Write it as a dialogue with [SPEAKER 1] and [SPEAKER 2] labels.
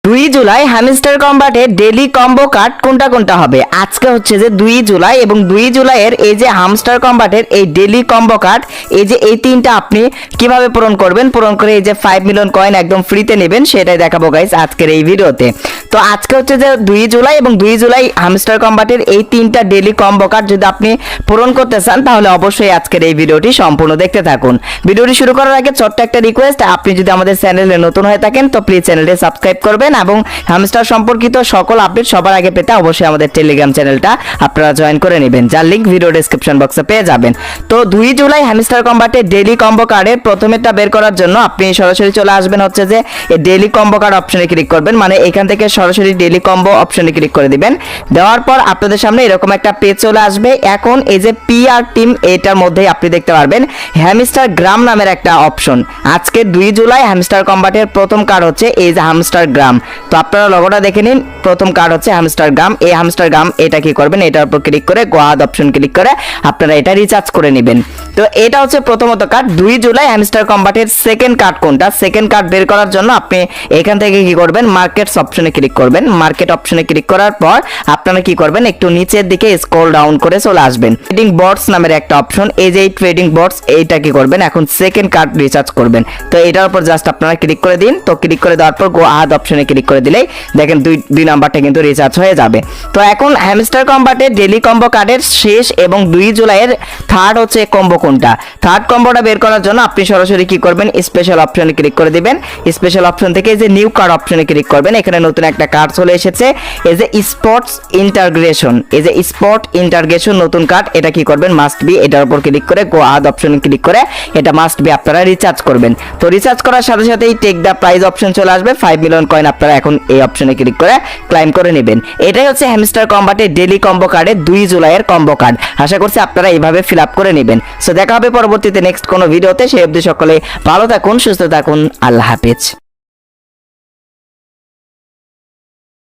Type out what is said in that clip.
[SPEAKER 1] 2 July hamster কম্বাটে daily combo card কোনটা কোনটা হবে। আজকে হচ্ছে যে 2 জুলাই এবং 2 জুলাইয়ের এই যে হ্যামস্টার কম্বাটের এই ডেইলি কম্বো কার্ড এই যে এই তিনটা আপনি কিভাবে পূরণ করবেন, পূরণ করে এই যে 5 মিলিয়ন কয়েন একদম ফ্রিতে নেবেন সেটাই দেখাবো গাইস আজকের এই ভিডিওতে। তো আজকে হচ্ছে যে 2 জুলাই এবং 2 জুলাই হ্যামস্টার কম্বাটের এই তিনটা ডেইলি কম্বো কার্ড যদি আপনি পূরণ করতে চান তাহলে অবশ্যই আজকের এই ভিডিওটি সম্পূর্ণ দেখতে থাকুন। ভিডিওটি শুরু করার আগে ছোট্ট একটা রিকোয়েস্ট, আপনি যদি আমাদের চ্যানেলে নতুন হয়ে থাকেন তো প্লিজ চ্যানেলটি সাবস্ক্রাইব করবেন এবং হ্যামস্টার সম্পর্কিত সকল আপডেট সবার আগে পেতে অবশ্যই আমাদের টেলিগ্রাম চ্যানেলটা আপনারা জয়েন করে নেবেন, যার লিংক ভিডিও ডেসক্রিপশন বক্সে পেয়ে যাবেন। তো 2 জুলাই হ্যামস্টার কম্বাটে ডেইলি কম্বো কার্ডের প্রথমেরটা বের করার জন্য আপনি সরাসরি চলে আসবেন হচ্ছে যে এই ডেইলি কম্বো কার্ড অপশনে ক্লিক করবেন, মানে এখান থেকে সরাসরি ডেইলি কম্বো অপশনে ক্লিক করে দিবেন। দেওয়ার পর আপনাদের সামনে এরকম একটা পেজ চলে আসবে। এখন এই যে পিআর টিম এটার মধ্যেই আপনি দেখতে পারবেন হ্যামস্টার গ্রাম নামের একটা অপশন। আজকে 2 জুলাই হ্যামস্টার কম্বাটের প্রথম কার্ড হচ্ছে এই যে হ্যামস্টার গ্রাম। তো আপনারা লগোটা দেখে নিন, প্রথম কার্ড হচ্ছে হ্যামস্টার গ্রাম। এই হ্যামস্টার গ্রাম এটা কি করবেন, এটার উপর ক্লিক করে গোয়াদ অপশন ক্লিক করে আপনারা এটা রিচার্জ করে নেবেন। তো এটা হচ্ছে প্রথমত কার্ড। 2 জুলাই হ্যামস্টার কম্বাটের সেকেন্ড কার্ড কোনটা, সেকেন্ড কার্ড বের করার জন্য আপনি এখান থেকে কি করবেন, মার্কেটস অপশনে ক্লিক করবেন। মার্কেট অপশনে ক্লিক করার পর আপনারা কি করবেন, একটু নিচের দিকে স্ক্রল ডাউন করে চলে আসবেন। ট্রেডিং বটস নামের একটা অপশন, এই যে ট্রেডিং বটস এইটা কি করবেন, এখন সেকেন্ড কার্ড রিচার্জ করবেন। তো এটার উপর জাস্ট আপনারা ক্লিক করে দিন। তো ক্লিক করে দেওয়ার পর গো আদ অপশনে ক্লিক করে দিলেই দেখেন দুই নাম্বারটা কিন্তু রিচার্জ হয়ে যাবে। তো এখন হ্যামস্টার কম্বাটের ডেইলি কম্বো কার্ডের শেষ এবং 2 জুলাইয়ের থার্ড হচ্ছে কম্বো কোনটা, থার্ড কম্বোটা বের করার জন্য আপনি সরাসরি কি করবেন, স্পেশাল অপশনে ক্লিক করে দিবেন। স্পেশাল অপশন থেকে এই যে নিউ কার্ড অপশনে ক্লিক করবেন। এখানে নতুন একটা কার্ড চলে এসেছে, এই যে স্পোর্টস ইন্টাগ্রেশন, এই যে স্পোর্ট ইন্টাগ্রেশন নতুন কার্ড। এটা কি করবেন, মাস্ট বি, এটার উপর ক্লিক করে গো আদ অপশনে ক্লিক করে এটা মাস্ট বি আপনারা রিচার্জ করবেন। তো রিচার্জ করার সাথে সাথেই টেক দ্য প্রাইজ অপশন চলে আসবে, 5 মিলিয়ন কয়েন আপনারা এখন এই অপশনে ক্লিক করে ক্লাইম করে নেবেন। এটাই হচ্ছে হ্যামস্টার কম্বাটের ডেইলি কম্বো কার্ডের 2 জুলাইয়ের কম্বো কার্ড। আশা করছি আপনারা এইভাবে ফিল আপ করে নেবেন। সো দেখা হবে পরবর্তীতে নেক্সট কোনো ভিডিওতে। সেই অবধি সকলে ভালো থাকুন, সুস্থ থাকুন, আল্লাহ হাফেজ।